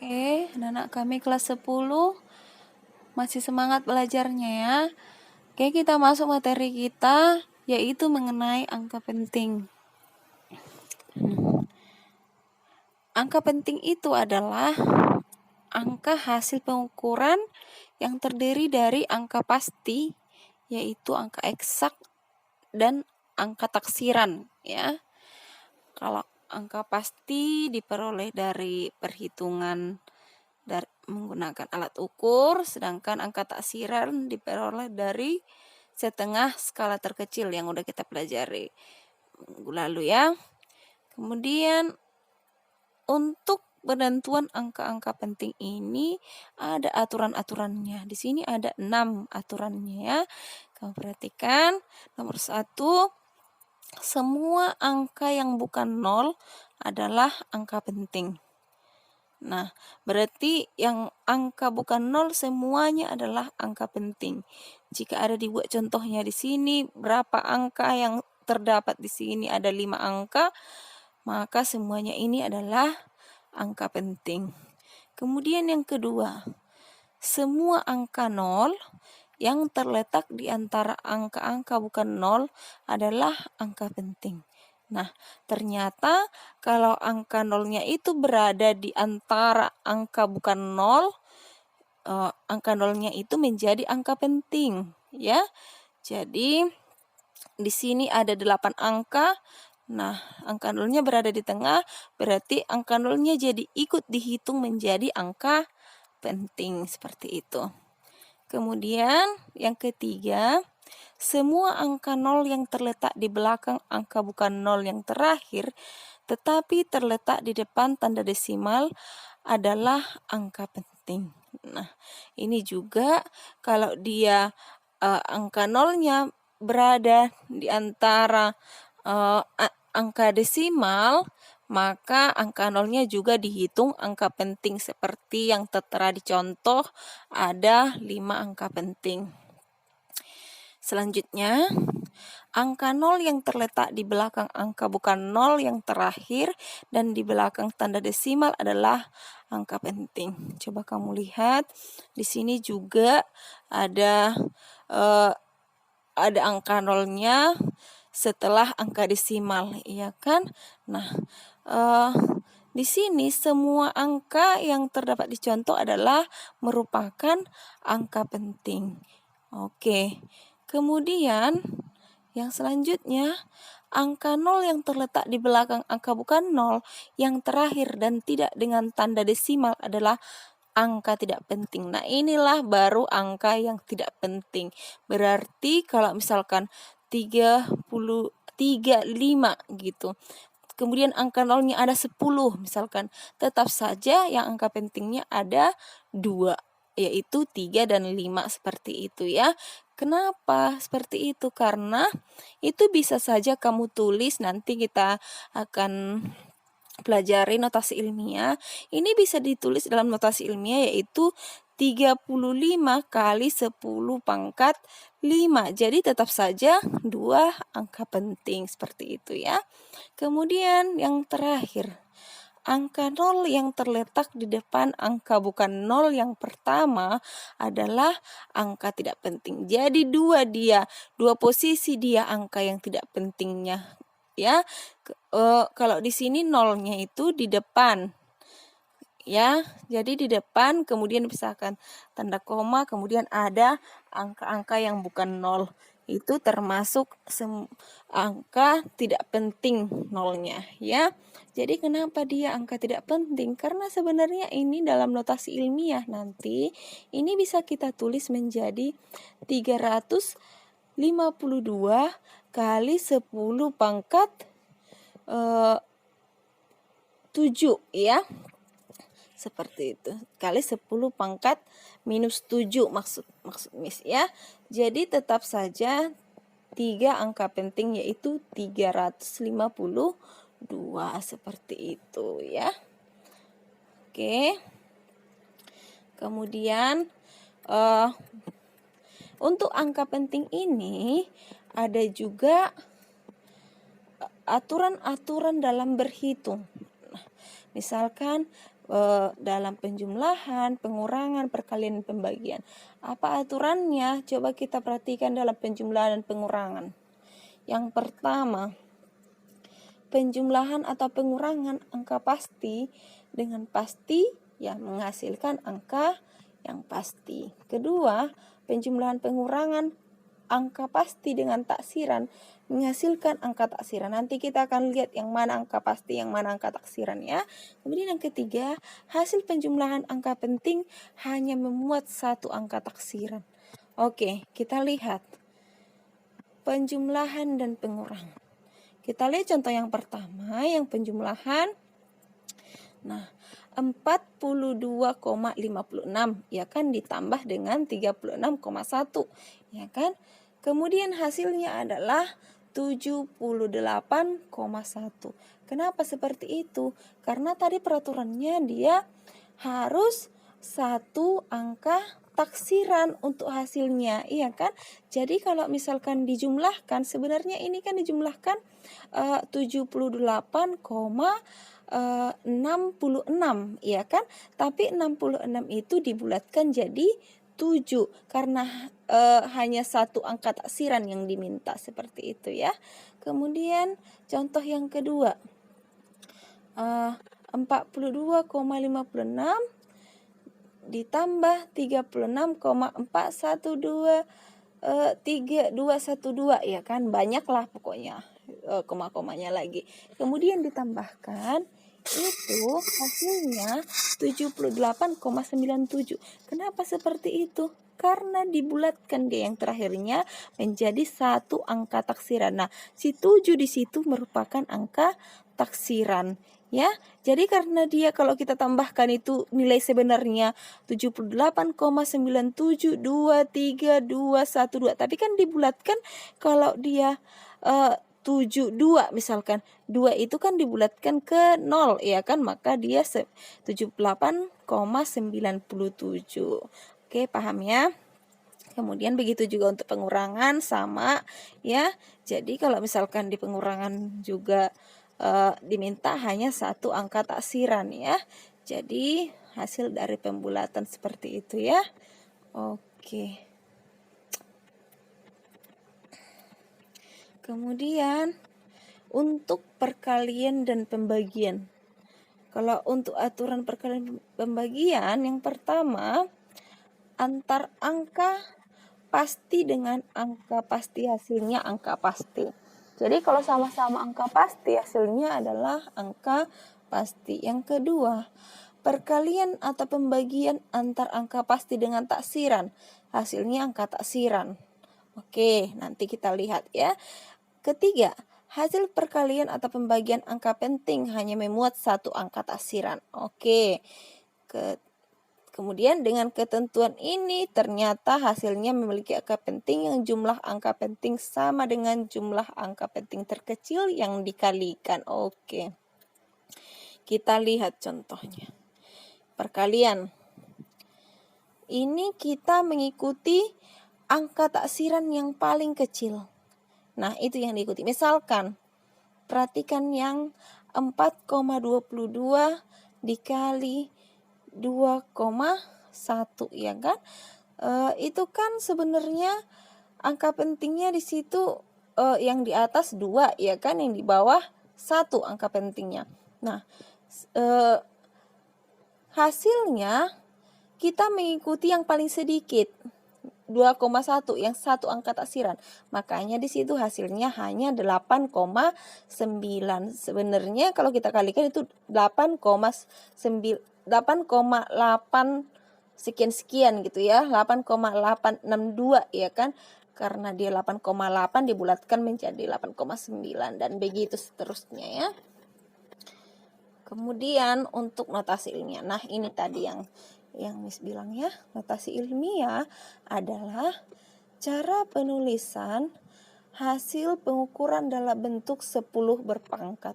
Oke, anak-anak kami kelas 10 masih semangat belajarnya ya. Oke, kita masuk materi kita yaitu mengenai angka penting. Angka penting itu adalah angka hasil pengukuran yang terdiri dari angka pasti, yaitu angka eksak dan angka taksiran ya. Kalau angka pasti diperoleh dari perhitungan menggunakan alat ukur, sedangkan angka taksiran diperoleh dari setengah skala terkecil yang udah kita pelajari minggu lalu ya. Kemudian untuk penentuan angka-angka penting ini ada aturan-aturannya. Di sini ada 6 aturannya ya. Kamu perhatikan. Nomor 1, semua angka yang bukan 0 adalah angka penting. Nah, berarti yang angka bukan 0 semuanya adalah angka penting. Jika ada dibuat contohnya di sini, berapa angka yang terdapat di sini ada 5 angka, maka semuanya ini adalah angka penting. Kemudian yang kedua, semua angka 0 yang terletak di antara angka-angka bukan 0 adalah angka penting. Nah, ternyata kalau angka 0-nya itu berada di antara angka bukan 0, angka 0-nya itu menjadi angka penting, ya. Jadi, di sini ada 8 angka. Nah, angka 0-nya berada di tengah, berarti angka 0-nya jadi ikut dihitung menjadi angka penting, seperti itu. Kemudian, yang ketiga, semua angka 0 yang terletak di belakang angka bukan 0 yang terakhir, tetapi terletak di depan tanda desimal adalah angka penting. Nah, ini juga kalau dia angka 0-nya berada di antara angka desimal, maka angka 0-nya juga dihitung angka penting seperti yang tertera di contoh, ada 5 angka penting. Selanjutnya, angka 0 yang terletak di belakang angka bukan 0 yang terakhir dan di belakang tanda desimal adalah angka penting. Coba kamu lihat, di sini juga ada angka 0-nya setelah angka desimal, iya kan? Nah, di sini semua angka yang terdapat di contoh adalah merupakan angka penting. Oke. Kemudian yang selanjutnya, angka 0 yang terletak di belakang angka bukan 0 yang terakhir dan tidak dengan tanda desimal adalah angka tidak penting. Nah, inilah baru angka yang tidak penting. Berarti kalau misalkan 35 gitu. Kemudian angka 0-nya ada 10 misalkan, tetap saja yang angka pentingnya ada 2, yaitu 3 dan 5 seperti itu ya. Kenapa seperti itu? Karena itu bisa saja kamu tulis, nanti kita akan pelajari notasi ilmiah. Ini bisa ditulis dalam notasi ilmiah yaitu 35 kali 10 pangkat 5. Jadi tetap saja 2 angka penting seperti itu ya. Kemudian yang terakhir, angka 0 yang terletak di depan angka bukan 0 yang pertama adalah angka tidak penting. Jadi dua posisi dia angka yang tidak pentingnya ya. Kalau di sini 0-nya itu di depan ya. Jadi di depan, kemudian misalkan tanda koma, kemudian ada angka-angka yang bukan 0. Itu termasuk angka tidak penting 0-nya ya. Jadi kenapa dia angka tidak penting? Karena sebenarnya ini dalam notasi ilmiah nanti ini bisa kita tulis menjadi 352 kali 10 pangkat 7 ya. Seperti itu. Kali 10 pangkat minus 7 maksud Miss ya. Jadi tetap saja 3 angka penting yaitu 352 seperti itu ya. Oke. Kemudian untuk angka penting ini ada juga aturan-aturan dalam berhitung. Misalkan dalam penjumlahan, pengurangan, perkalian, dan pembagian. Apa aturannya? Coba kita perhatikan dalam penjumlahan dan pengurangan. Yang pertama, penjumlahan atau pengurangan angka pasti dengan pasti yang menghasilkan angka yang pasti. Kedua, penjumlahan pengurangan angka pasti dengan taksiran menghasilkan angka taksiran. Nanti kita akan lihat yang mana angka pasti, yang mana angka taksiran ya. Kemudian yang ketiga, hasil penjumlahan angka penting hanya memuat satu angka taksiran. Oke, kita lihat penjumlahan dan pengurangan. Kita lihat contoh yang pertama, yang penjumlahan. Nah, 42,56 ya kan ditambah dengan 36,1 ya kan. Kemudian hasilnya adalah 78,1. Kenapa seperti itu? Karena tadi peraturannya dia harus satu angka taksiran untuk hasilnya, iya kan? Jadi kalau misalkan dijumlahkan, sebenarnya ini kan dijumlahkan 78,66 ya kan, tapi 66 itu dibulatkan jadi 7 karena hanya satu angka taksiran yang diminta, seperti itu ya. Kemudian contoh yang kedua, 42,56 ditambah 36,412 ya kan, banyaklah pokoknya koma-komanya lagi. Kemudian ditambahkan itu hasilnya 78,97. Kenapa seperti itu? Karena dibulatkan dia yang terakhirnya menjadi satu angka taksiran. Nah, si 7 di situ merupakan angka taksiran ya. Jadi karena dia kalau kita tambahkan itu nilai sebenarnya 78,972312, tapi kan dibulatkan kalau dia 72 misalkan 2 itu kan dibulatkan ke 0 ya kan, maka dia 78,97. Oke, paham ya? Kemudian begitu juga untuk pengurangan sama ya. Jadi kalau misalkan di pengurangan juga diminta hanya satu angka taksiran ya. Jadi hasil dari pembulatan seperti itu ya. Oke. Kemudian untuk perkalian dan pembagian. Kalau untuk aturan perkalian pembagian, yang pertama antar angka pasti dengan angka pasti hasilnya angka pasti. Jadi kalau sama-sama angka pasti hasilnya adalah angka pasti. Yang kedua, perkalian atau pembagian antar angka pasti dengan taksiran, hasilnya angka taksiran. Oke, nanti kita lihat ya. Ketiga, hasil perkalian atau pembagian angka penting hanya memuat satu angka taksiran. Oke. Kemudian dengan ketentuan ini ternyata hasilnya memiliki angka penting yang jumlah angka penting sama dengan jumlah angka penting terkecil yang dikalikan. Oke. Kita lihat contohnya. Perkalian. Ini kita mengikuti angka taksiran yang paling kecil. Nah, itu yang diikuti. Misalkan, perhatikan yang 4,22 dikali 2,1 ya kan? Itu kan sebenarnya angka pentingnya di situ yang di atas 2 ya kan, yang di bawah 1 angka pentingnya. Nah, hasilnya kita mengikuti yang paling sedikit. 2,1 yang satu angka taksiran. Makanya di situ hasilnya hanya 8,9. Sebenarnya kalau kita kalikan itu 8,8 sekian gitu ya. 8,862 ya kan. Karena dia 8,8 dibulatkan menjadi 8,9 dan begitu seterusnya ya. Kemudian untuk notasi ilmiah. Nah, ini tadi yang Miss bilang ya, notasi ilmiah adalah cara penulisan hasil pengukuran dalam bentuk 10 berpangkat.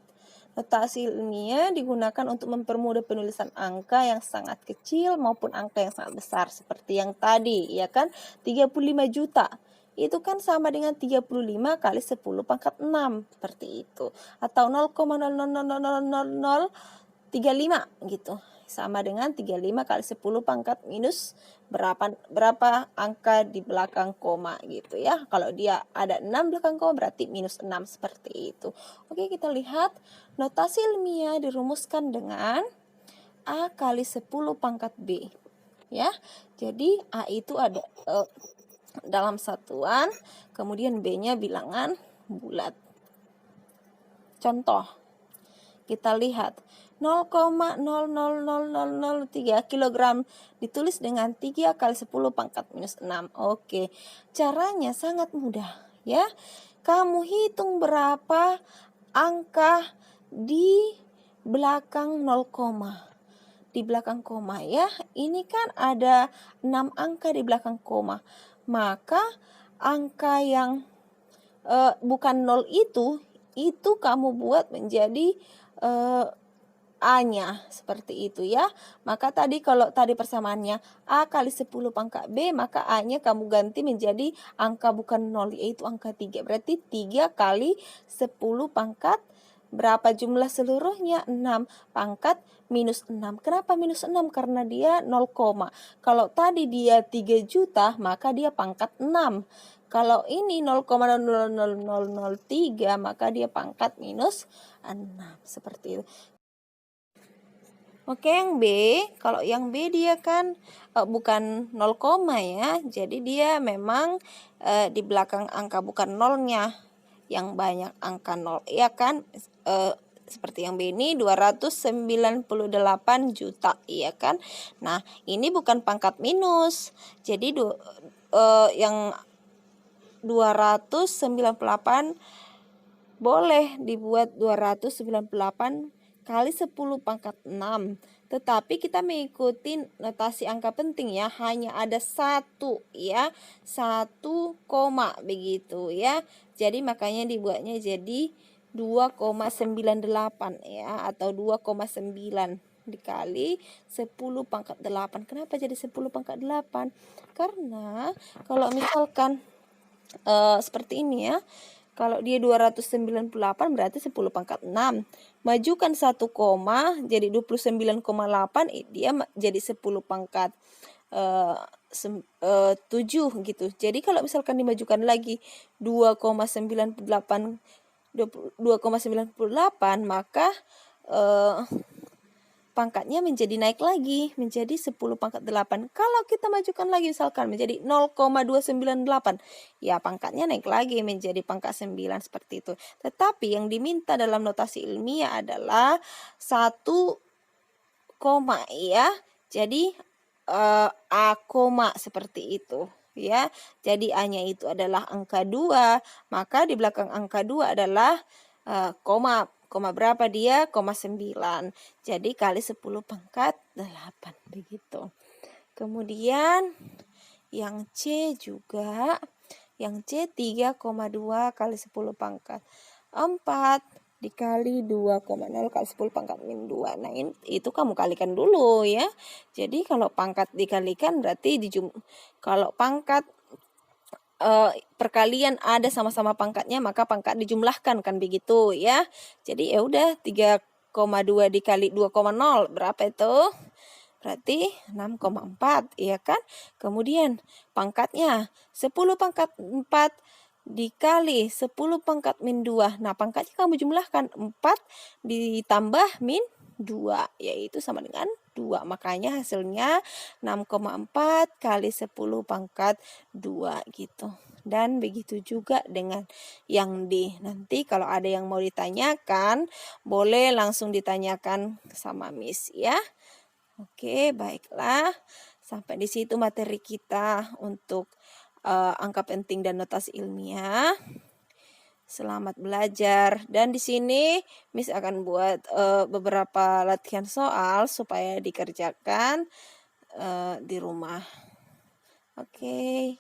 Notasi ilmiah digunakan untuk mempermudah penulisan angka yang sangat kecil maupun angka yang sangat besar. Seperti yang tadi, ya kan, 35 juta. Itu kan sama dengan 35 kali 10 pangkat 6. Seperti itu. Atau 0,0000035 gitu. sama dengan 35 kali 10 pangkat minus berapa angka di belakang koma gitu ya. Kalau dia ada 6 belakang koma berarti minus 6 seperti itu. Oke, kita lihat notasi ilmiah dirumuskan dengan A kali 10 pangkat B. Ya, jadi A itu ada dalam satuan, kemudian B-nya bilangan bulat. Contoh, kita lihat 0,00003 kg ditulis dengan 3 kali 10 pangkat minus 6. Oke, caranya sangat mudah ya. Kamu hitung berapa angka di belakang 0, di belakang koma ya. Ini kan ada 6 angka di belakang koma. Maka angka yang bukan 0 itu kamu buat menjadi A-nya seperti itu ya. Maka tadi kalau tadi persamaannya A kali 10 pangkat B, maka A-nya kamu ganti menjadi angka bukan 0 yaitu angka 3. Berarti 3 kali 10 pangkat berapa jumlah seluruhnya? 6 pangkat minus 6. Kenapa minus 6? Karena dia 0, kalau tadi dia 3 juta maka dia pangkat 6. Kalau ini 0,00003 maka dia pangkat minus 6 seperti itu. Oke, yang B, kalau yang B dia kan bukan 0, ya. Jadi dia memang di belakang angka bukan nolnya yang banyak angka 0, ya kan? Seperti yang B ini 298 juta, iya kan? Nah, ini bukan pangkat minus. Jadi yang 298 boleh dibuat 298 kali 10 pangkat 6. Tetapi kita mengikuti notasi angka penting ya. Hanya ada 1 ya. 1 koma begitu ya. Jadi makanya dibuatnya jadi 2,98 ya. Atau 2,9 dikali 10 pangkat 8. Kenapa jadi 10 pangkat 8? Karena kalau misalkan seperti ini ya. Kalau dia 298 berarti 10 pangkat 6. Majukan 1 koma jadi 29,8, dia jadi 10 pangkat 7 gitu. Jadi kalau misalkan dimajukan lagi 2,98 maka pangkatnya menjadi naik lagi menjadi 10 pangkat 8. Kalau kita majukan lagi misalkan menjadi 0,298, ya pangkatnya naik lagi menjadi pangkat 9 seperti itu. Tetapi yang diminta dalam notasi ilmiah adalah 1 koma ya. Jadi A koma seperti itu ya. Jadi A-nya itu adalah angka 2, maka di belakang angka 2 adalah koma. Koma berapa dia? 9. Jadi kali 10 pangkat 8 begitu. Kemudian yang C juga, yang C 3,2 kali 10 pangkat 4 dikali 2,0 kali 10 pangkat min 2. Nah, itu kamu kalikan dulu ya. Jadi kalau pangkat dikalikan berarti kalau pangkat perkalian ada sama-sama pangkatnya maka pangkat dijumlahkan kan begitu ya. Jadi ya udah 3,2 dikali 2,0 berapa itu? Berarti 6,4 ya kan? Kemudian pangkatnya 10 pangkat 4 dikali 10 pangkat min 2. Nah, pangkatnya kamu jumlahkan 4 ditambah min 2 yaitu sama dengan 2. Makanya hasilnya 6,4 kali 10 pangkat 2 gitu. Dan begitu juga dengan yang D. Nanti kalau ada yang mau ditanyakan, boleh langsung ditanyakan sama Miss ya. Oke, baiklah. Sampai di situ materi kita untuk angka penting dan notasi ilmiah. Selamat belajar. Dan di sini Miss akan buat beberapa latihan soal supaya dikerjakan di rumah. Oke.